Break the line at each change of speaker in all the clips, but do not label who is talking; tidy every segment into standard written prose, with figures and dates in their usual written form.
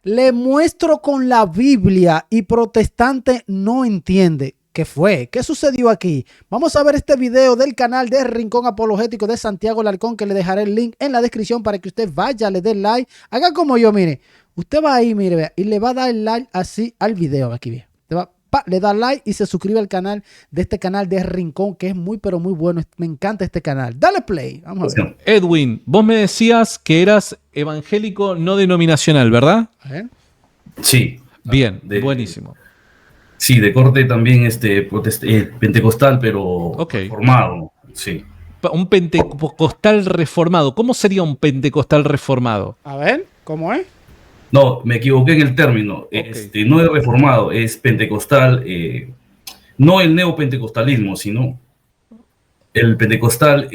Le muestro con la Biblia y protestante no entiende. ¿Qué fue? ¿Qué sucedió aquí? Vamos a ver este video del canal de Rincón Apologético de Santiago Larcón, que le dejaré el link en la descripción para que usted vaya, le dé like. Haga como yo, mire. Usted va ahí, mire, vea, y le va a dar el like así al video. Aquí, ve. Le da like y se suscribe al canal de este canal de Rincón, que es muy, pero muy bueno. Me encanta este canal. Dale play. Vamos a ver.
Edwin, vos me decías que eras evangélico no denominacional, ¿verdad?
A ver.
Sí.
Bien, buenísimo.
Sí, de corte también pentecostal, pero reformado. Sí.
Un pentecostal reformado. ¿Cómo sería un pentecostal reformado?
A ver, ¿cómo es?
No, me equivoqué en el término. No es reformado, es pentecostal. No el neopentecostalismo, sino el pentecostal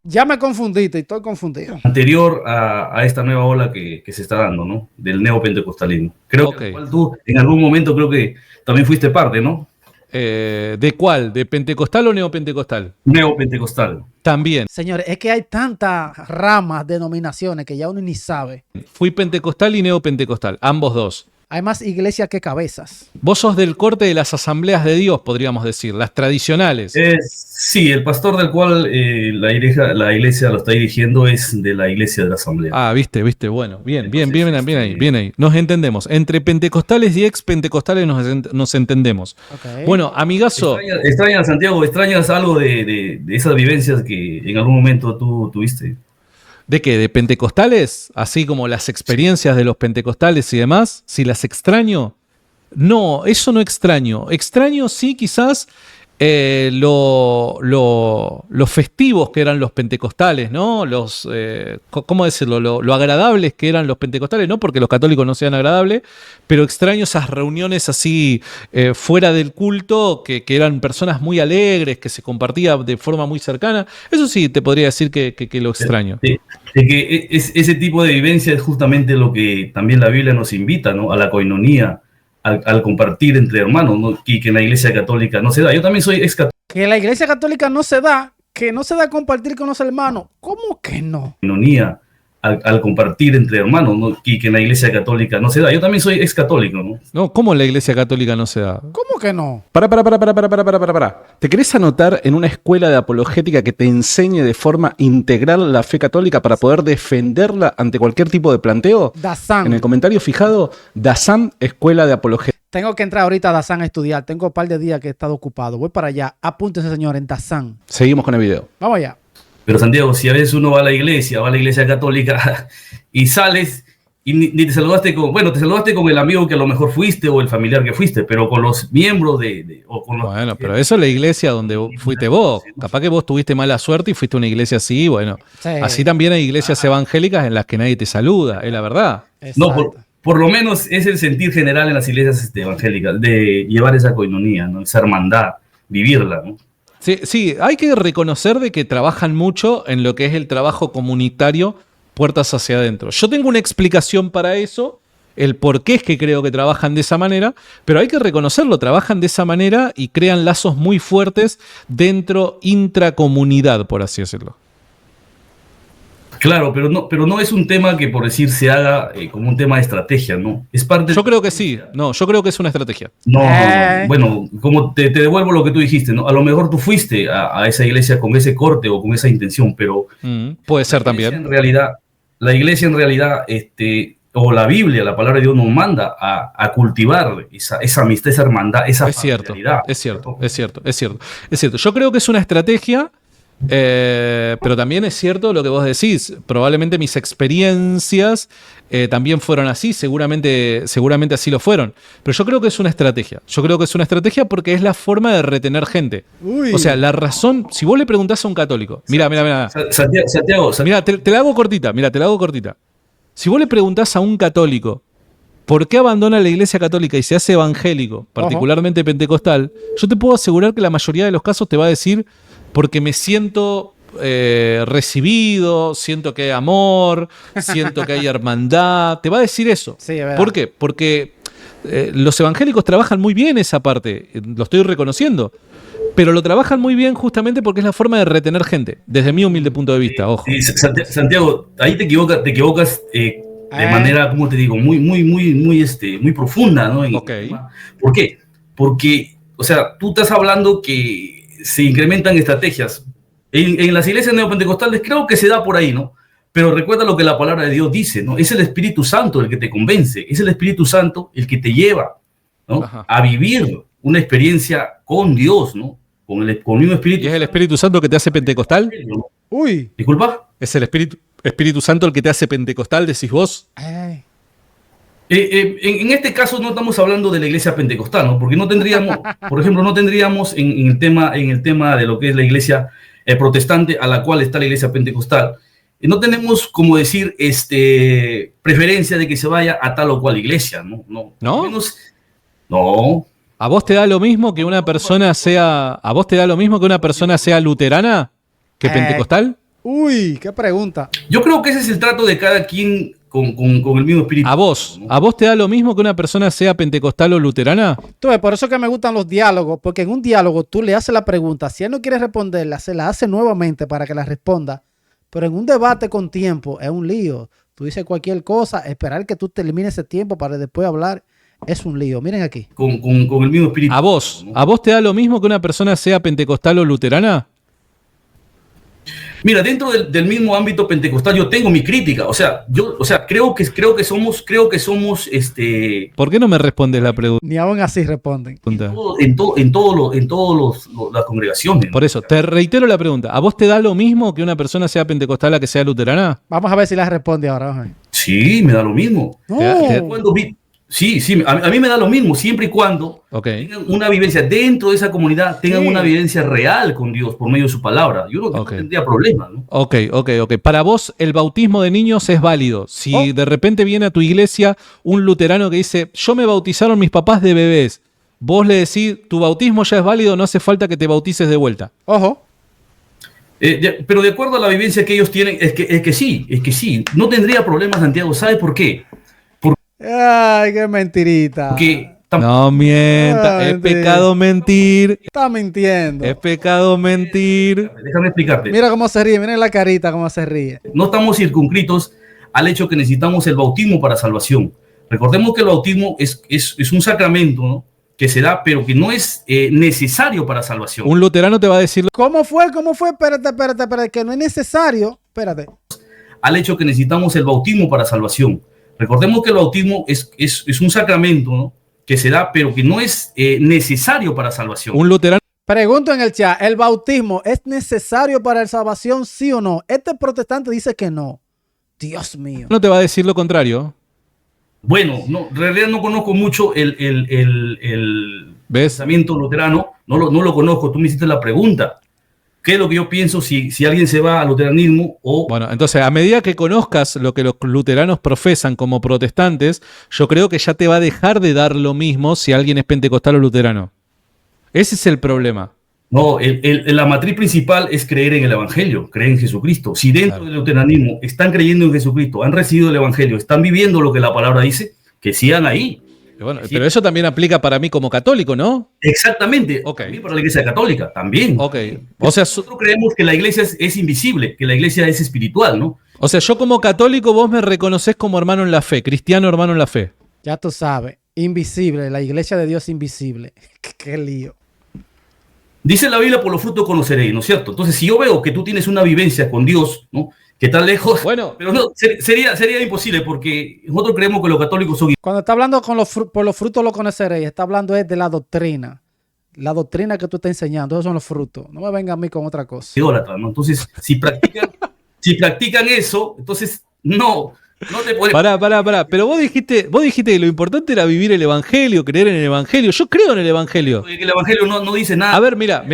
ya me confundiste, estoy confundido.
Anterior a esta nueva ola que se está dando, ¿no? Del neopentecostalismo. Creo que tú en algún momento creo que también fuiste parte, ¿no?
¿De cuál? ¿De pentecostal o neopentecostal?
Neopentecostal.
También.
Señores, es que hay tantas ramas, denominaciones que ya uno ni sabe.
Fui pentecostal y neopentecostal, ambos dos.
Hay más iglesias que cabezas.
Vos sos del corte de las asambleas de Dios, podríamos decir, las tradicionales.
Sí, el pastor del cual la iglesia lo está dirigiendo es de la iglesia de la asamblea.
Ah, viste, bueno, bien ahí. Nos entendemos. Entre pentecostales y ex pentecostales nos entendemos. Okay. Bueno, amigazo.
Extrañas, Santiago, extrañas algo de esas vivencias que en algún momento tú tuviste.
¿De qué? ¿De pentecostales? Así como las experiencias de los pentecostales y demás. ¿Si las extraño? No, eso no extraño. Extraño sí quizás los festivos que eran los pentecostales, ¿no? ¿Cómo decirlo? Lo agradables que eran los pentecostales, no porque los católicos no sean agradables, pero extraño esas reuniones así fuera del culto, que eran personas muy alegres, que se compartía de forma muy cercana. Eso sí, te podría decir que lo extraño.
Que ese tipo de vivencia es justamente lo que también la Biblia nos invita, ¿no? A la coinonía. Al compartir entre hermanos, ¿no? Y que en la iglesia católica no se da. Yo también soy ex católico.
Que en la iglesia católica no se da, que no se da compartir con los hermanos. ¿Cómo que no?
Coinonía, al compartir entre hermanos, ¿no? Y que en la iglesia católica no se da. Yo también soy ex católico, ¿no?
No, ¿cómo en la iglesia católica no se da?
¿Cómo que no?
Para. ¿Te querés anotar en una escuela de apologética que te enseñe de forma integral la fe católica para poder defenderla ante cualquier tipo de planteo?
Dazán.
En el comentario fijado, Dazán, Escuela de Apologética.
Tengo que entrar ahorita a Dazán a estudiar. Tengo un par de días que he estado ocupado. Voy para allá. Apúntense, señor, en Dazán.
Seguimos con el video.
Vamos allá.
Pero Santiago, si a veces uno va a la iglesia católica y sales y ni te saludaste te saludaste con el amigo que a lo mejor fuiste o el familiar que fuiste, pero con los miembros
Bueno, pero eso es la iglesia donde fuiste vos. Capaz que vos tuviste mala suerte y fuiste a una iglesia así, bueno. Sí. Así también hay iglesias evangélicas en las que nadie te saluda, es la verdad.
Exacto. No, por lo menos es el sentir general en las iglesias evangélicas, de llevar esa coinonía, ¿no? Esa hermandad, vivirla, ¿no?
Sí, hay que reconocer de que trabajan mucho en lo que es el trabajo comunitario, puertas hacia adentro. Yo tengo una explicación para eso, el por qué es que creo que trabajan de esa manera, pero hay que reconocerlo, trabajan de esa manera y crean lazos muy fuertes dentro, intracomunidad, por así decirlo.
Claro, pero no es un tema que por decir se haga como un tema de estrategia, ¿no? Es parte.
Yo creo que sí, yo creo que es una estrategia.
No, bueno, como te devuelvo lo que tú dijiste, ¿no? A lo mejor tú fuiste a esa iglesia con ese corte o con esa intención, pero
puede ser también.
La iglesia en realidad, o la Biblia, la palabra de Dios nos manda a cultivar esa amistad, esa hermandad, esa familiaridad.
Es cierto. Yo creo que es una estrategia. Pero también es cierto lo que vos decís. Probablemente mis experiencias también fueron así, seguramente así lo fueron. Pero yo creo que es una estrategia. Yo creo que es una estrategia porque es la forma de retener gente. Uy. O sea, la razón, si vos le preguntás a un católico, mira.
Santiago.
Mira, te la hago cortita. Si vos le preguntás a un católico ¿por qué abandona la iglesia católica y se hace evangélico, particularmente pentecostal? Yo te puedo asegurar que la mayoría de los casos te va a decir porque me siento recibido, siento que hay amor, siento que hay hermandad. Te va a decir eso.
Sí, es verdad.
¿Por qué? Porque los evangélicos trabajan muy bien esa parte, lo estoy reconociendo. Pero lo trabajan muy bien justamente porque es la forma de retener gente, desde mi humilde punto de vista, ojo.
Sí, Santiago, ahí te equivocas de manera, como te digo, muy profunda, ¿no?
Ok.
¿Por qué? Porque, o sea, tú estás hablando que se incrementan estrategias. En las iglesias neopentecostales creo que se da por ahí, ¿no? Pero recuerda lo que la palabra de Dios dice, ¿no? Es el Espíritu Santo el que te convence, es el Espíritu Santo el que te lleva, ¿no? A vivir una experiencia con Dios, ¿no? Con el mismo Espíritu.
¿Y es el Espíritu Santo que te hace pentecostal?
Uy.
¿Disculpa?
¿Es el Espíritu Santo el que te hace pentecostal, decís vos?
En este caso no estamos hablando de la iglesia pentecostal, ¿no? Porque no tendríamos, por ejemplo, no tendríamos en el tema de lo que es la iglesia protestante a la cual está la iglesia pentecostal. No tenemos, como decir, preferencia de que se vaya a tal o cual iglesia, ¿no?
¿No?
Menos, no.
¿A vos te da lo mismo que una persona sea luterana que pentecostal?
Uy, qué pregunta.
Yo creo que ese es el trato de cada quien con el mismo espíritu.
¿A vos te da lo mismo que una persona sea pentecostal o luterana?
Tú ves, por eso que me gustan los diálogos, porque en un diálogo tú le haces la pregunta, si él no quiere responderla, se la hace nuevamente para que la responda, pero en un debate con tiempo es un lío. Tú dices cualquier cosa, esperar que tú termines ese tiempo para después hablar, es un lío. Miren aquí.
Con el mismo espíritu.
¿A vos te da lo mismo que una persona sea pentecostal o luterana?
Mira, dentro del mismo ámbito pentecostal yo tengo mi crítica, creo que somos
¿Por qué no me respondes la pregunta?
Ni aún así responden.
en todas las congregaciones, ¿no?
Por eso, te reitero la pregunta. ¿A vos te da lo mismo que una persona sea pentecostal a que sea luterana?
Vamos a ver si la responde ahora. Vamos a ver.
Sí, me da lo mismo.
No.
Sí, a mí me da lo mismo, siempre y cuando tengan una vivencia dentro de esa comunidad, tengan una vivencia real con Dios por medio de su palabra. Yo no tendría problema, ¿no?
Ok. Para vos, el bautismo de niños es válido. Si de repente viene a tu iglesia un luterano que dice, yo me bautizaron mis papás de bebés, vos le decís, tu bautismo ya es válido, no hace falta que te bautices de vuelta.
Ojo.
Pero de acuerdo a la vivencia que ellos tienen, es que sí. No tendría problema, Santiago. ¿Sabe por qué?
Ay, qué mentirita.
Porque
no mienta, es pecado mentir.
Está mintiendo.
Es pecado mentir.
Déjame explicarte.
Mira cómo se ríe, miren la carita cómo se ríe.
No estamos circunscritos al hecho que necesitamos el bautismo para salvación. Recordemos que el bautismo es un sacramento, ¿no? Que se da, pero que no es necesario para salvación.
Un luterano te va a decir...
¿Cómo fue? Espérate, que no es necesario. Espérate.
Al hecho que necesitamos el bautismo para salvación. Recordemos que el bautismo es un sacramento, ¿no? Que se da, pero que no es necesario para salvación.
Un luterano...
Pregunto en el chat, ¿el bautismo es necesario para la salvación, sí o no? Este protestante dice que no. Dios mío.
No te va a decir lo contrario.
Bueno, no, en realidad no conozco mucho el pensamiento luterano, no lo conozco, tú me hiciste la pregunta. ¿Qué es lo que yo pienso si alguien se va al luteranismo o...?
Bueno, entonces, a medida que conozcas lo que los luteranos profesan como protestantes, yo creo que ya te va a dejar de dar lo mismo si alguien es pentecostal o luterano. Ese es el problema.
No, la matriz principal es creer en el Evangelio, creer en Jesucristo. Si dentro del luteranismo están creyendo en Jesucristo, han recibido el Evangelio, están viviendo lo que la palabra dice, que sigan ahí.
Bueno, pero eso también aplica para mí como católico, ¿no?
Exactamente. También para la Iglesia Católica, también.
O sea,
nosotros creemos que la Iglesia es invisible, que la Iglesia es espiritual, ¿no?
O sea, yo como católico vos me reconoces como hermano en la fe, cristiano hermano en la fe.
Ya tú sabes, invisible, la Iglesia de Dios invisible. Qué lío.
Dice la Biblia, por los frutos conoceréis, ¿no es cierto? Entonces, si yo veo que tú tienes una vivencia con Dios, ¿no? Que está lejos,
bueno,
pero no, sería imposible porque nosotros creemos que los católicos son...
Cuando está hablando por los frutos lo conoceréis, está hablando es de la doctrina que tú estás enseñando, esos son los frutos. No me venga a mí con otra cosa.
Idólatras, ¿no? Entonces, si practican eso, entonces no te puedes...
Pará, pero vos dijiste que lo importante era vivir el Evangelio, creer en el Evangelio. Yo creo en el Evangelio.
El Evangelio no dice nada.
A ver, mira.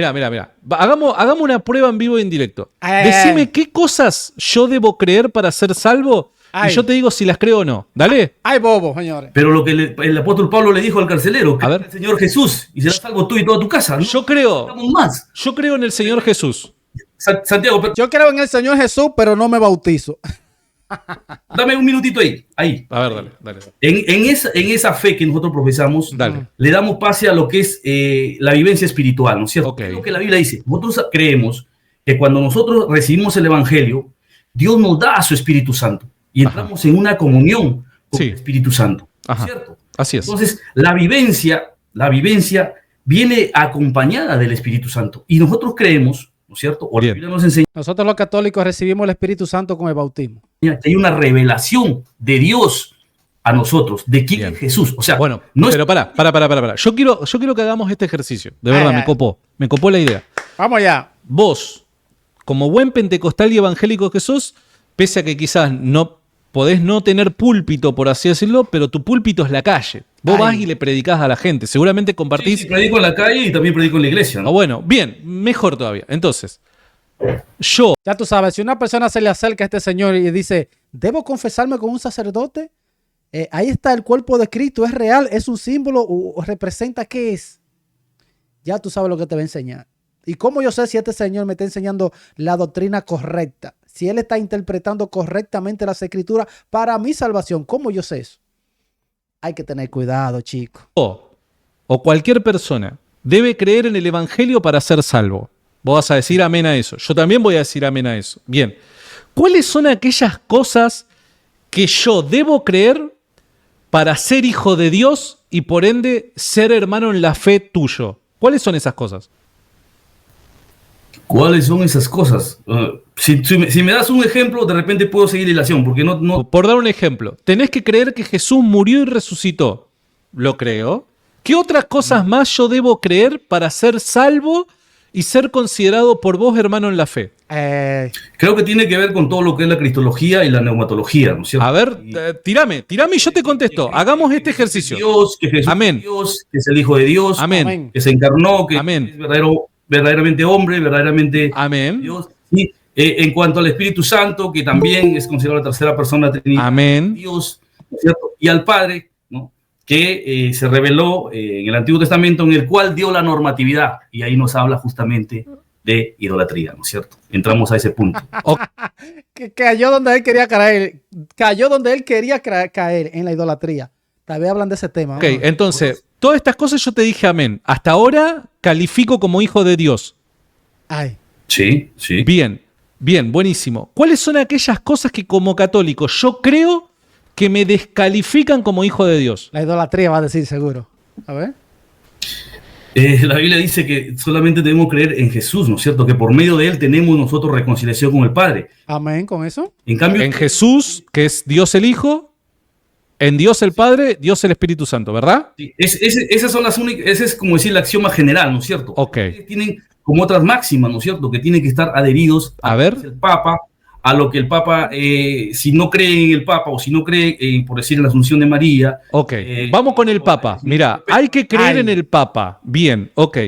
Hagamos una prueba en vivo e indirecto. Decime qué cosas yo debo creer para ser salvo y yo te digo si las creo o no. Dale.
Ay, bobo, señores.
Pero lo que el apóstol Pablo le dijo al carcelero, que el Señor Jesús y serás salvo tú y toda tu casa, ¿no?
Yo creo en el Señor Jesús.
Santiago,
yo creo en el Señor Jesús, pero no me bautizo.
Dame un minutito ahí.
A ver, dale.
En esa fe que nosotros profesamos, le damos pase a lo que es la vivencia espiritual, ¿no es cierto? Lo que la Biblia dice. Nosotros creemos que cuando nosotros recibimos el Evangelio, Dios nos da a su Espíritu Santo. y entramos en una comunión con
Sí.
el Espíritu Santo,
Ajá.
¿cierto?
Así es.
Entonces, la vivencia viene acompañada del Espíritu Santo. Y nosotros creemos, ¿no es cierto? O la
Bien.
Biblia nos enseña
Nosotros los católicos recibimos el Espíritu Santo con el bautismo.
que hay una revelación de Dios a nosotros, de quién
Bien.
es Jesús. O sea,
Bueno,
no es
pero para. Yo quiero que hagamos este ejercicio. De verdad,
Ay,
me copó la idea.
Vamos allá.
Vos, como buen pentecostal y evangélico que sos, pese a que quizás no podés no tener púlpito, por así decirlo, pero tu púlpito es la calle. Vos
Ay.
vas y le predicás a la gente. Seguramente compartís.
Sí, predico en la calle y también predico en la iglesia, ¿no?
Ah, bueno, bien, mejor todavía. Entonces, yo,
Ya tú sabes, si una persona se le acerca a este señor y dice, ¿debo confesarme con un sacerdote? Ahí está el cuerpo de Cristo, ¿es real? ¿Es un símbolo o representa qué es? Ya tú sabes lo que te va a enseñar. ¿Y cómo yo sé si este señor me está enseñando la doctrina correcta? Si él está interpretando correctamente las escrituras para mi salvación, ¿cómo yo sé eso? Hay que tener cuidado, chicos.
o cualquier persona debe creer en el evangelio para ser salvo. Vos vas a decir amén a eso. Yo también voy a decir amén a eso. Bien. ¿Cuáles son aquellas cosas que yo debo creer para ser hijo de Dios y por ende ser hermano en la fe tuyo? ¿Cuáles son esas cosas?
¿Cuáles son esas cosas? Si me das un ejemplo, de repente puedo seguir hilación, porque no.
Por dar un ejemplo, tenés que creer que Jesús murió y resucitó. Lo creo. ¿Qué otras cosas más yo debo creer para ser salvo y ser considerado por vos hermano en la fe?
Creo que tiene que ver con todo lo que es la cristología y la neumatología, ¿no es cierto?
A ver, tirame y yo te contesto. Hagamos este ejercicio.
Dios, que Jesús
Amén.
es Dios, que es el Hijo de Dios,
Amén.
que se encarnó, que
Amén.
es verdaderamente hombre, verdaderamente
Amén.
Dios. Y en cuanto al Espíritu Santo, que también es considerado la tercera persona de la Trinidad,
Amén.
Dios, ¿no es cierto? Y al Padre, ¿no? Que se reveló en el Antiguo Testamento, en el cual dio la normatividad, y ahí nos habla justamente de idolatría, ¿no es cierto? Entramos a ese punto.
Que cayó donde él quería caer. Cayó donde él quería caer, en la idolatría. Tal vez hablan de ese tema.
Ok,
Vamos.
entonces, todas estas cosas yo te dije amén. Hasta ahora califico como hijo de Dios.
Ay,
Sí, sí.
Bien, buenísimo. ¿Cuáles son aquellas cosas que como católico yo creo que me descalifican como hijo de Dios?
la idolatría va a decir seguro. A ver.
La Biblia dice que solamente debemos creer en Jesús, ¿no es cierto? Que por medio de él tenemos nosotros reconciliación con el Padre.
Amén con eso.
En cambio,
En Jesús, que es Dios el Hijo, en Dios el Padre, Dios el Espíritu Santo, ¿verdad?
sí, esas son las únicas, esa es como decir la axioma general, ¿no es cierto?
Ok.
Tienen como otras máximas, ¿no es cierto? Que tienen que estar adheridos
A ver.
lo que es el Papa, a lo que el Papa, si no cree en el Papa o si no cree, por decir, en la Asunción de María.
Ok, vamos con el Papa. Mirá, hay que creer
Ay.
en el Papa. Bien, ok.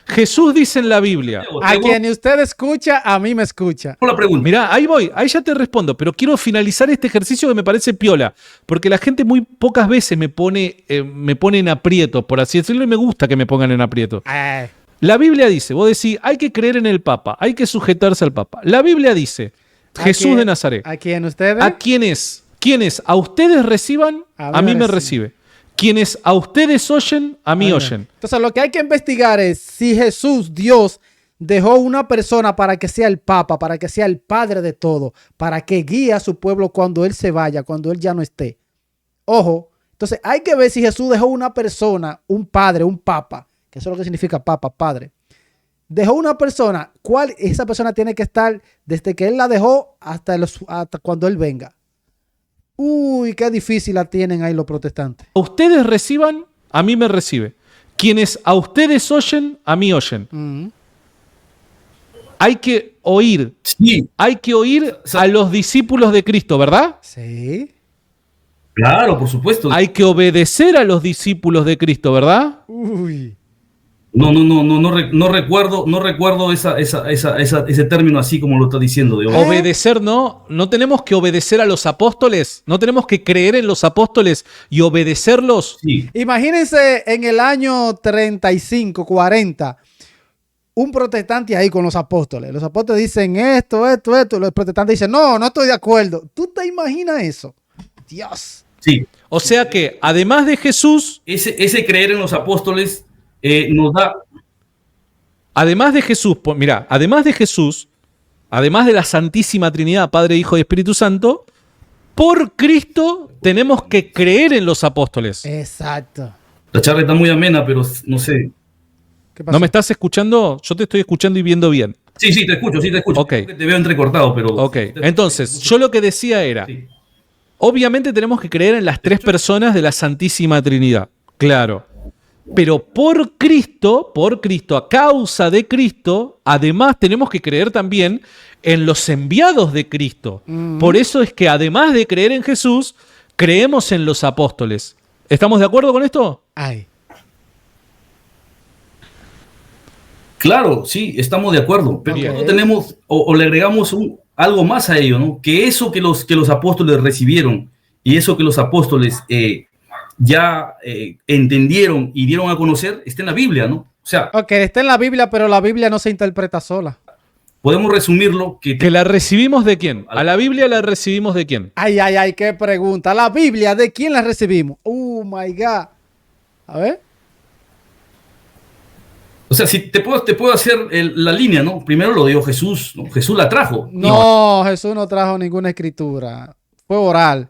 Jesús dice en la Biblia.
A quien usted escucha, a mí me escucha.
La pregunta.
Mirá, ahí voy, ahí ya te respondo, pero quiero finalizar este ejercicio que me parece piola, porque la gente muy pocas veces me pone en aprieto, por así decirlo, y me gusta que me pongan en aprieto.
Ay,
La Biblia dice, vos decís, hay que creer en el Papa, hay que sujetarse al Papa. La Biblia dice,
¿a
Jesús
quién-
de Nazaret,
¿A quién ustedes?
a quienes a ustedes reciban, a mí me recibe. Quienes a ustedes oyen, a mí oyen.
Entonces, lo que hay que investigar es si Jesús, Dios, dejó una persona para que sea el Papa, para que sea el Padre de todo, para que guíe a su pueblo cuando Él se vaya, cuando Él ya no esté. Ojo, entonces hay que ver si Jesús dejó una persona, un Padre, un Papa, que eso es lo que significa Papa, Padre. Dejó una persona, ¿cuál esa persona tiene que estar desde que Él la dejó hasta cuando Él venga? Uy, qué difícil la tienen ahí los protestantes.
A ustedes reciban, a mí me recibe. Quienes a ustedes oyen, a mí oyen. Hay que oír.
Sí,
Hay que oír a los discípulos de Cristo, ¿verdad?
Sí.
claro, por supuesto.
Hay que obedecer a los discípulos de Cristo, ¿verdad?
Uy.
No recuerdo ese término así como lo está diciendo. De
Obedecer, no tenemos que obedecer a los apóstoles, no tenemos que creer en los apóstoles y obedecerlos.
Sí.
Imagínense en el año 35, 40, un protestante ahí con los apóstoles. Los apóstoles dicen esto. Los protestantes dicen, no estoy de acuerdo. ¿Tú te imaginas eso? Dios.
Sí.
O sea que, además de Jesús,
Ese creer en los apóstoles nos da.
además de Jesús, además de la Santísima Trinidad, Padre, Hijo y Espíritu Santo, por Cristo tenemos que creer en los apóstoles.
Exacto.
La charla está muy amena, pero no sé.
¿Qué pasó?
¿No me estás escuchando? Yo te estoy escuchando y viendo bien.
Sí, te escucho, sí te escucho.
Ok.
Creo que te veo entrecortado, pero...
Ok, entonces, yo lo que decía era,
Sí.
obviamente tenemos que creer en las tres personas de la Santísima Trinidad, claro. Pero por Cristo, a causa de Cristo, además tenemos que creer también en los enviados de Cristo. Por eso es que además de creer en Jesús, creemos en los apóstoles. ¿Estamos de acuerdo con esto?
Ay.
Claro, sí, estamos de acuerdo, pero
Bien.
no tenemos, o le agregamos algo más a ello, ¿no? Que eso que los apóstoles recibieron y eso que los apóstoles ya entendieron y dieron a conocer, está en la Biblia, ¿no? O sea,
Ok, está en la Biblia, pero la Biblia no se interpreta sola.
podemos resumirlo
¿Que la recibimos de quién? ¿A la Biblia la recibimos de quién?
Ay, qué pregunta. La Biblia, ¿de quién la recibimos? Oh my God. A ver.
O sea, si te puedo hacer la línea, ¿no? Primero lo dio Jesús, ¿no? Jesús la trajo.
No, Jesús no trajo ninguna escritura. Fue oral.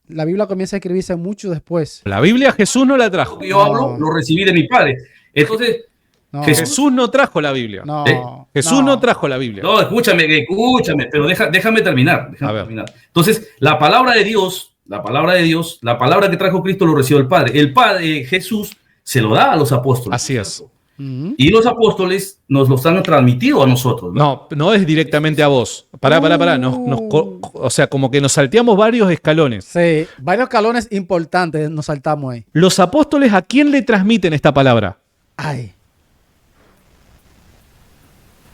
La Biblia comienza a escribirse mucho después.
La Biblia Jesús no la trajo.
Lo que yo hablo, lo recibí de mi padre. Entonces,
No,
Jesús no trajo la Biblia.
no.
Jesús no trajo la Biblia.
no, escúchame, pero déjame terminar.
A ver.
Entonces, la palabra de Dios, la palabra que trajo Cristo lo recibió el Padre. El Padre, Jesús, se lo da a los apóstoles.
Así es.
Y los apóstoles nos los han transmitido a nosotros.
No es directamente a vos. Pará. O sea, como que nos salteamos varios escalones.
Sí, varios escalones importantes nos saltamos ahí.
Los apóstoles, ¿a quién le transmiten esta palabra?
Ay.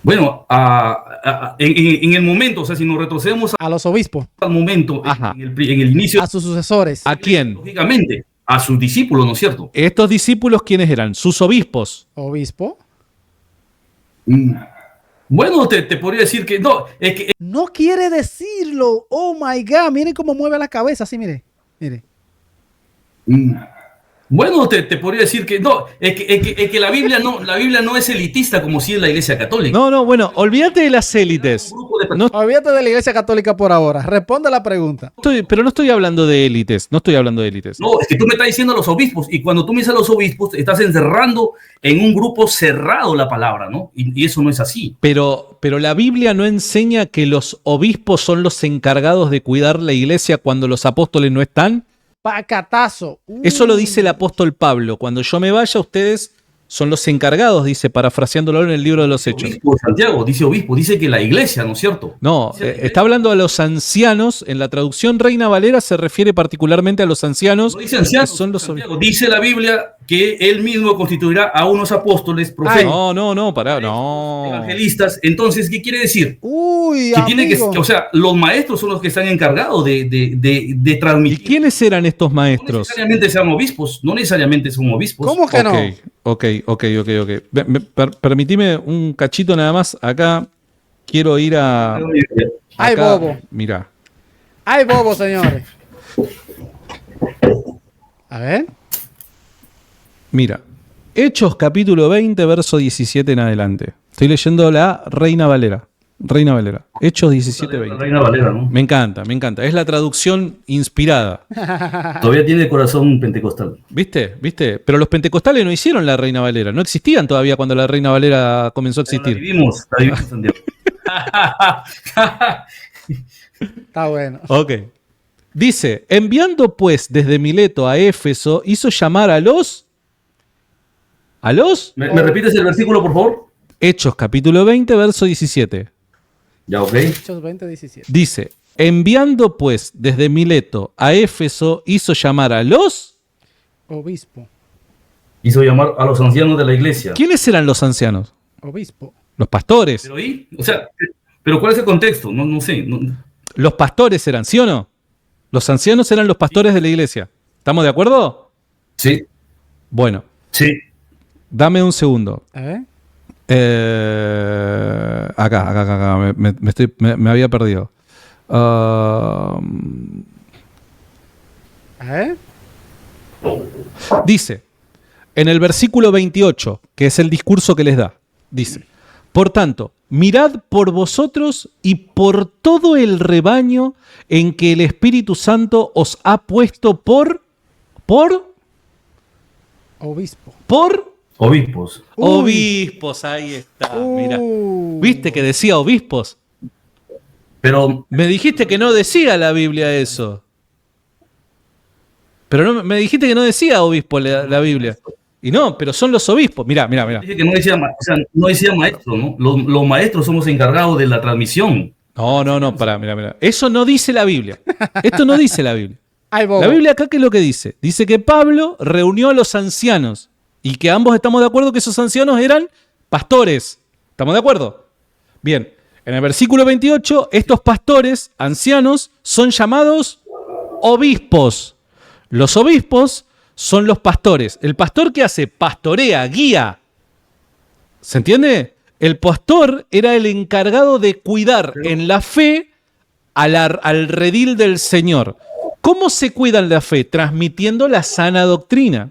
Bueno, en el momento, o sea, si nos retrocedemos
A los obispos,
al momento,
Ajá.
en el inicio,
a sus sucesores.
¿A quién?
lógicamente, a sus discípulos, ¿no es cierto?
Estos discípulos, ¿quiénes eran? Sus obispos.
Obispo.
Bueno, te podría decir que no, es que
No quiere decirlo. Oh my God. Miren cómo mueve la cabeza. Así, mire. Mire.
bueno, te podría decir que no, es que la Biblia no es elitista como si es la Iglesia Católica.
No, bueno, olvídate de las élites.
Un grupo de
No
Olvídate de la Iglesia Católica por ahora. Responde la pregunta.
pero no estoy hablando de élites. No estoy hablando de élites.
No, es que tú me estás diciendo a los obispos, y cuando tú me dices a los obispos, estás encerrando en un grupo cerrado la palabra, ¿no? Y eso no es así.
Pero la Biblia no enseña que los obispos son los encargados de cuidar la iglesia cuando los apóstoles no están.
Pacatazo.
Eso lo dice el apóstol Pablo. Cuando yo me vaya, ustedes son los encargados, dice, parafraseándolo en el libro de los Hechos.
Obispo, Santiago, dice que la iglesia, ¿no es cierto?
No, está hablando a los ancianos. En la traducción Reina Valera se refiere particularmente a los ancianos.
No dice ancianos,
que son los
Santiago, dice la Biblia que él mismo constituirá a unos apóstoles, profetas,
No, pará, no.
evangelistas. Entonces, ¿qué quiere decir?
Uy,
Que tiene
amigo.
o sea, los maestros son los que están encargados de
¿Y
transmitir.
quiénes eran estos
No
maestros?
necesariamente sean obispos, no necesariamente son obispos.
¿Cómo que no?
Ok. Permitime un cachito nada más. Acá quiero ir a...
Ay,
acá,
bobo.
Mira.
Ay, bobo, señores. A ver.
Mira, Hechos capítulo 20, verso 17 en adelante. Estoy leyendo la Reina Valera. Hechos 17, 20.
Reina Valera, ¿no?
Me encanta. Es la traducción inspirada.
Todavía tiene corazón pentecostal.
¿Viste? Pero los pentecostales no hicieron la Reina Valera. No existían todavía cuando la Reina Valera comenzó a
La
existir.
vivimos, Santiago.
Está bueno.
Ok. Dice, enviando pues desde Mileto a Éfeso, hizo llamar a los...
¿Me repites el versículo, por favor?
Hechos capítulo 20, verso 17.
Ya, ok.
Hechos 20:17.
Dice, enviando pues desde Mileto a Éfeso, hizo llamar a los...
Obispo.
Hizo llamar a los ancianos de la iglesia.
¿Quiénes eran los ancianos?
Obispo.
Los pastores.
Pero ahí, o sea, pero ¿cuál es el contexto? No sé.
Los pastores eran, ¿sí o no? Los ancianos eran los pastores de la iglesia. ¿Estamos de acuerdo?
Sí,
Bueno,
sí.
dame un segundo.
A ver.
Acá. Me había perdido.
A ver.
Dice, en el versículo 28, que es el discurso que les da, dice, por tanto, mirad por vosotros y por todo el rebaño en que el Espíritu Santo os ha puesto por
Obispo.
Obispos.
Uy.
obispos. Ahí está, mira. ¿Viste que decía obispos?
Pero
Me dijiste que no decía la Biblia eso. Pero no, me dijiste que no decía obispo la Biblia. Y no, pero son los obispos. Mirá.
dije que no decía, o sea, no decía maestro, ¿no? Los maestros somos encargados de la transmisión.
No, pará, mirá. Eso no dice la Biblia. Esto no dice la Biblia.
Ay, bobo.
La Biblia acá, ¿qué es lo que dice? Dice que Pablo reunió a los ancianos y que ambos estamos de acuerdo que esos ancianos eran pastores. ¿Estamos de acuerdo? Bien, en el versículo 28, estos pastores, ancianos, son llamados obispos. Los obispos son los pastores. ¿El pastor qué hace? Pastorea, guía. ¿Se entiende? El pastor era el encargado de cuidar en la fe al redil del Señor. ¿Cómo se cuida en la fe? Transmitiendo la sana doctrina.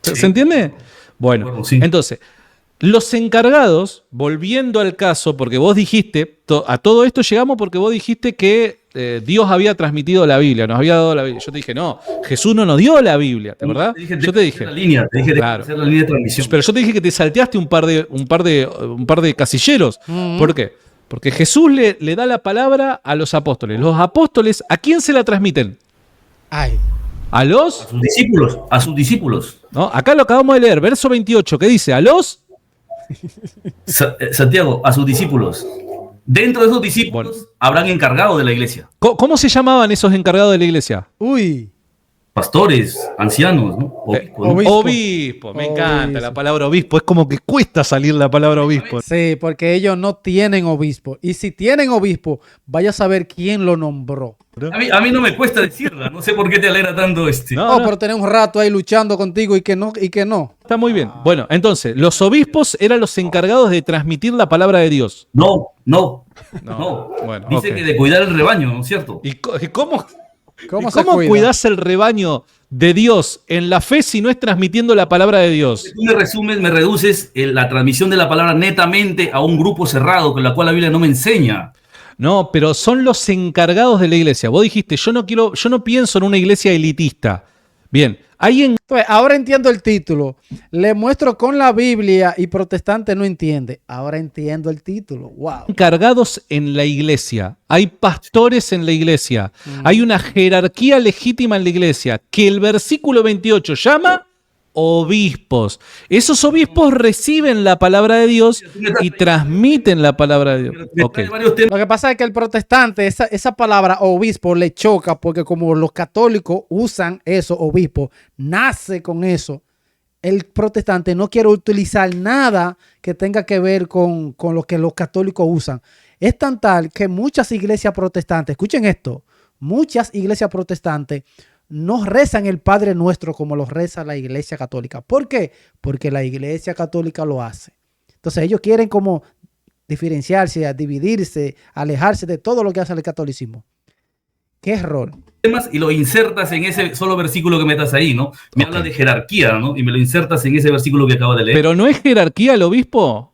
¿Se entiende? Bueno,
Sí.
entonces, los encargados, volviendo al caso, porque vos dijiste, a todo esto llegamos porque vos dijiste que Dios había transmitido la Biblia, nos había dado la Biblia. Yo te dije, no, Jesús no nos dio la Biblia, ¿te verdad?
Yo te dije
La
claro. Hacer la línea de transmisión.
Pero yo te dije que te salteaste un par de casilleros. ¿Por qué? Porque Jesús le da la palabra a los apóstoles. Los apóstoles, ¿a quién se la transmiten?
Ay.
A los...
A sus discípulos.
¿no? Acá lo acabamos de leer, verso 28, ¿qué dice? A los...
Santiago, a sus discípulos. Dentro de esos discípulos habrán encargados de la iglesia.
¿Cómo se llamaban esos encargados de la iglesia?
Uy.
Pastores, ancianos, ¿no? Obispos, ¿no?
Obispo.
Obispo, me encanta
Obispo.
la palabra obispo. Es como que cuesta salir la palabra obispo.
Sí, porque ellos no tienen obispo. Y si tienen obispo, vaya a saber quién lo nombró.
A mí no me cuesta decirla, no sé por qué te alegra tanto
No,
Pero tener un rato ahí luchando contigo y que no.
Está muy bien. Bueno, entonces, los obispos eran los encargados de transmitir la palabra de Dios.
No.
Bueno,
Dice
ok.
que de cuidar el rebaño, ¿no es cierto?
¿Y cómo
¿Cómo se
¿Cómo
cuida?
cuidás el rebaño de Dios en la fe si no es transmitiendo la palabra de Dios?
Tú me reduces la transmisión de la palabra netamente a un grupo cerrado, con la cual la Biblia no me enseña.
No, pero son los encargados de la iglesia. Vos dijiste, yo no pienso en una iglesia elitista. Bien, hay
Entonces, ahora entiendo el título. Le muestro con la Biblia y protestante no entiende. Ahora entiendo el título. Wow.
encargados en la iglesia, hay pastores en la iglesia, hay una jerarquía legítima en la iglesia que el versículo 28 llama obispos. Esos obispos reciben la palabra de Dios y transmiten la palabra de Dios.
Me
Ok.
trae varios temas.
Lo que pasa es que el protestante, esa palabra obispo le choca porque como los católicos usan eso, obispo, nace con eso. El protestante no quiere utilizar nada que tenga que ver con lo que los católicos usan. Es tan tal que muchas iglesias protestantes, escuchen esto, muchas iglesias protestantes no rezan el Padre Nuestro como lo reza la iglesia católica. ¿Por qué? Porque la iglesia católica lo hace. Entonces ellos quieren como diferenciarse, dividirse, alejarse de todo lo que hace el catolicismo. ¿Qué error?
Y lo insertas en ese solo versículo que metas ahí, ¿no? Me habla de jerarquía, ¿no? Y me lo insertas en ese versículo que acabo de leer.
Pero no es jerarquía el obispo.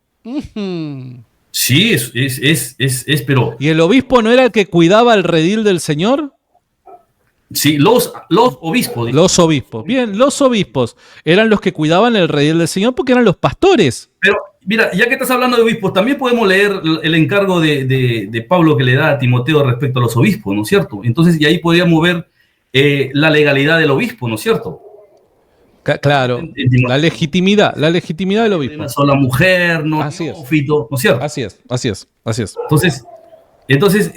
Sí, pero
¿Y el obispo no era el que cuidaba el redil del Señor?
sí, los obispos. digo.
Los obispos. Bien, los obispos eran los que cuidaban el redil del Señor porque eran los pastores.
Pero mira, ya que estás hablando de obispos, también podemos leer el encargo de Pablo que le da a Timoteo respecto a los obispos, ¿no es cierto? Entonces, y ahí podríamos ver la legalidad del obispo, ¿no es cierto?
Claro, la legitimidad del obispo.
Una sola mujer, no
Así es.
neófito, ¿no es cierto?
Así es.
Entonces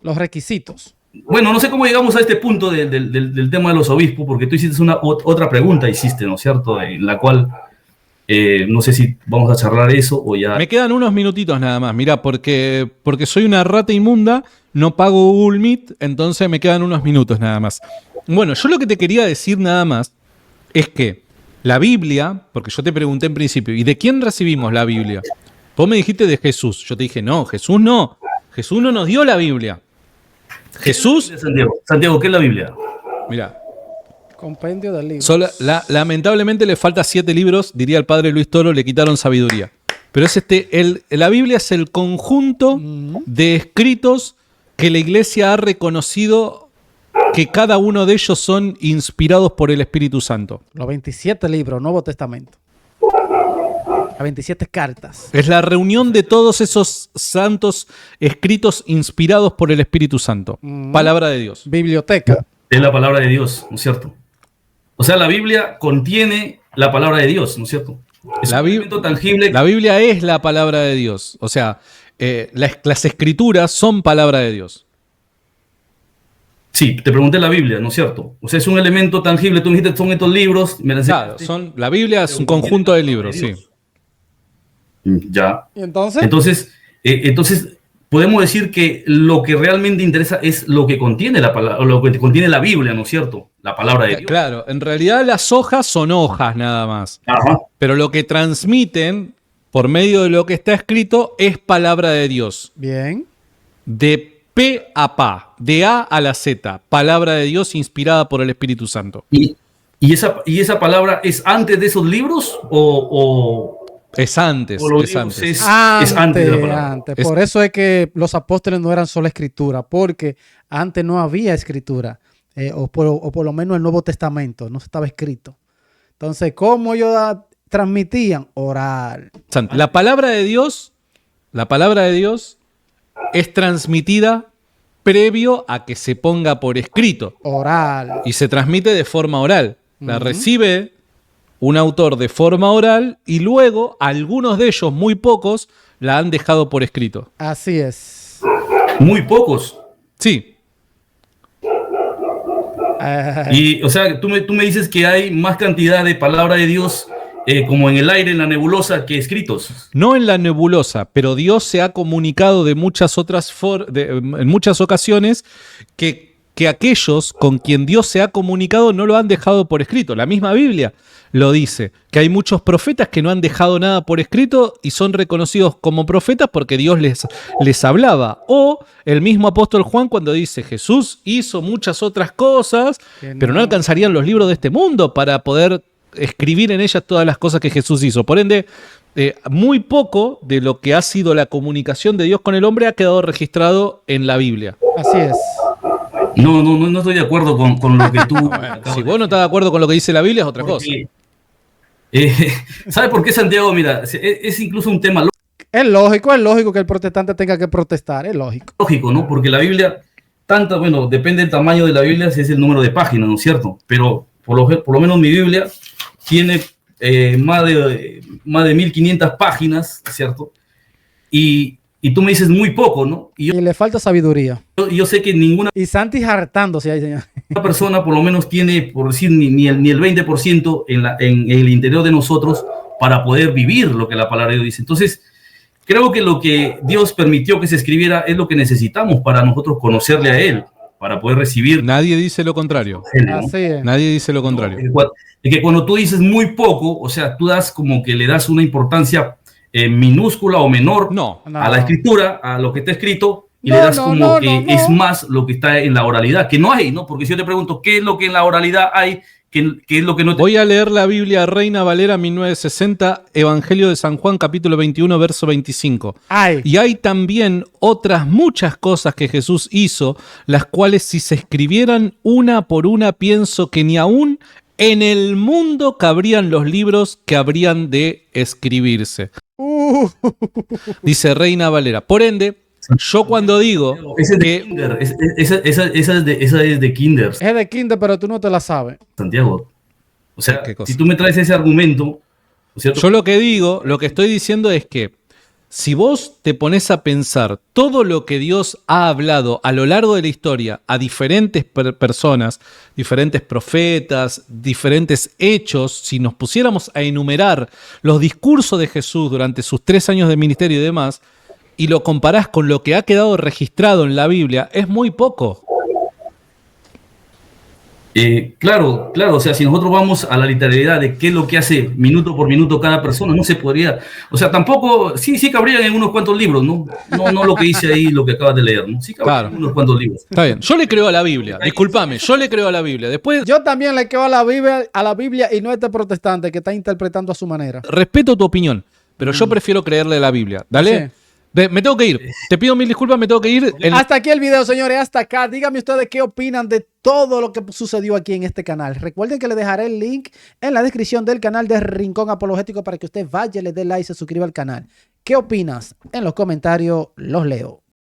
Los requisitos.
bueno, no sé cómo llegamos a este punto del tema de los obispos, porque tú hiciste otra pregunta, ¿no es cierto? En la cual no sé si vamos a charlar eso o ya.
Me quedan unos minutitos nada más, mirá, porque soy una rata inmunda, no pago Google Meet, entonces me quedan unos minutos nada más. Bueno, yo lo que te quería decir nada más es que la Biblia, porque yo te pregunté en principio, ¿y de quién recibimos la Biblia? Vos me dijiste de Jesús, yo te dije, no Jesús no nos dio la Biblia. Jesús,
Santiago, ¿qué es la Biblia?
mira,
Compendio del libro.
lamentablemente le falta 7 libros, diría el padre Luis Toro, le quitaron sabiduría. Pero es la Biblia es el conjunto de escritos que la iglesia ha reconocido que cada uno de ellos son inspirados por el Espíritu Santo.
Los 27 libros, Nuevo Testamento. Las 27 cartas.
Es la reunión de todos esos santos escritos inspirados por el Espíritu Santo. Palabra de Dios.
Biblioteca.
Es la palabra de Dios, ¿no es cierto? O sea, la Biblia contiene la palabra de Dios, ¿no es cierto? Es un elemento tangible.
La Biblia es la palabra de Dios. O sea, las escrituras son palabra de Dios.
Sí, te pregunté la Biblia, ¿no es cierto? O sea, es un elemento tangible. Tú me dijiste, son estos libros.
Claro, la Biblia es un conjunto de libros, sí.
Ya.
¿Y entonces?
Entonces, podemos decir que lo que realmente interesa es lo que contiene la palabra, lo que contiene la Biblia, ¿no es cierto? La palabra de Dios.
Claro, en realidad las hojas son hojas nada más.
Ajá.
Pero lo que transmiten por medio de lo que está escrito es palabra de Dios.
Bien.
De P a Pa, de A a la Z, palabra de Dios inspirada por el Espíritu Santo.
¿Y esa palabra es antes de esos libros o
es antes?
Es antes de la palabra.
Antes. Por eso es que los apóstoles no eran solo escritura, porque antes no había escritura, o por lo menos el Nuevo Testamento, no estaba escrito. Entonces, ¿cómo ellos transmitían? Oral.
La palabra de Dios es transmitida previo a que se ponga por escrito.
Oral.
Y se transmite de forma oral. La recibe un autor de forma oral y luego algunos de ellos, muy pocos, la han dejado por escrito.
Así es.
Muy pocos.
Sí.
Y, o sea, tú me dices que hay más cantidad de palabra de Dios como en el aire, en la nebulosa, que escritos.
No en la nebulosa, pero Dios se ha comunicado de muchas otras en muchas ocasiones que aquellos con quien Dios se ha comunicado no lo han dejado por escrito. La misma Biblia lo dice, que hay muchos profetas que no han dejado nada por escrito y son reconocidos como profetas porque Dios les hablaba. O el mismo apóstol Juan cuando dice, Jesús hizo muchas otras cosas, pero no alcanzarían los libros de este mundo para poder escribir en ellas todas las cosas que Jesús hizo. Por ende, muy poco de lo que ha sido la comunicación de Dios con el hombre ha quedado registrado en la Biblia.
Así es.
No estoy de acuerdo con lo que tú...
Si vos no estás de acuerdo con lo que dice la Biblia es otra cosa.
¿Sabes por qué, Santiago? Mira, es incluso un tema
es lógico que el protestante tenga que protestar, es lógico.
Lógico, ¿no? Porque la Biblia, bueno, depende del tamaño de la Biblia, si es el número de páginas, ¿no es cierto? Pero por lo menos mi Biblia tiene más de 1500 páginas, ¿cierto? Y tú me dices muy poco, ¿no?
Y le falta sabiduría.
Yo sé que ninguna
Y Santi hartándose ahí, señor.
persona por lo menos tiene, por decir, ni el 20% en el interior de nosotros para poder vivir lo que la palabra de Dios dice. Entonces, creo que lo que Dios permitió que se escribiera es lo que necesitamos para nosotros conocerle a Él, para poder recibir.
Nadie dice lo contrario.
¿No?
Así es.
Nadie dice lo contrario.
Es que cuando tú dices muy poco, o sea, tú das como que le das una importancia minúscula o menor a la escritura, a lo que está escrito, y le das como que es más lo que está en la oralidad, que no hay, ¿no? Porque si yo te pregunto qué es lo que en la oralidad hay, qué es lo que no...
Voy a leer la Biblia Reina Valera 1960, Evangelio de San Juan, capítulo 21, verso 25. Y hay también otras muchas cosas que Jesús hizo, las cuales si se escribieran una por una, pienso que ni aún en el mundo cabrían los libros que habrían de escribirse. Dice Reina Valera. Por ende, yo cuando digo
esa es de Kinder, esa es de Kinder.
Es de Kinder, pero tú no te la sabes.
Santiago. O sea, si tú me traes ese argumento, ¿cierto?
Yo lo que estoy diciendo es que si vos te pones a pensar todo lo que Dios ha hablado a lo largo de la historia a diferentes personas, diferentes profetas, diferentes hechos, si nos pusiéramos a enumerar los discursos de Jesús durante sus 3 años de ministerio y demás, y lo comparás con lo que ha quedado registrado en la Biblia, es muy poco.
Claro, o sea, si nosotros vamos a la literalidad de qué es lo que hace minuto por minuto cada persona, no se podría, o sea, tampoco, sí cabrían en unos cuantos libros, ¿no? No lo que dice ahí, lo que acabas de leer, ¿no? Sí cabrían en unos cuantos libros.
Está bien, yo le creo a la Biblia, discúlpame, yo le creo a la Biblia. Después,
yo también le creo a la Biblia y no a este protestante que está interpretando a su manera.
Respeto tu opinión, pero yo prefiero creerle la Biblia. Dale.
Sí.
Me tengo que ir. Te pido mil disculpas, me tengo que ir.
Hasta aquí el video, señores. Hasta acá. Díganme ustedes qué opinan de todo lo que sucedió aquí en este canal. Recuerden que les dejaré el link en la descripción del canal de Rincón Apologético para que usted vaya, le dé like y se suscriba al canal. ¿Qué opinas? En los comentarios los leo.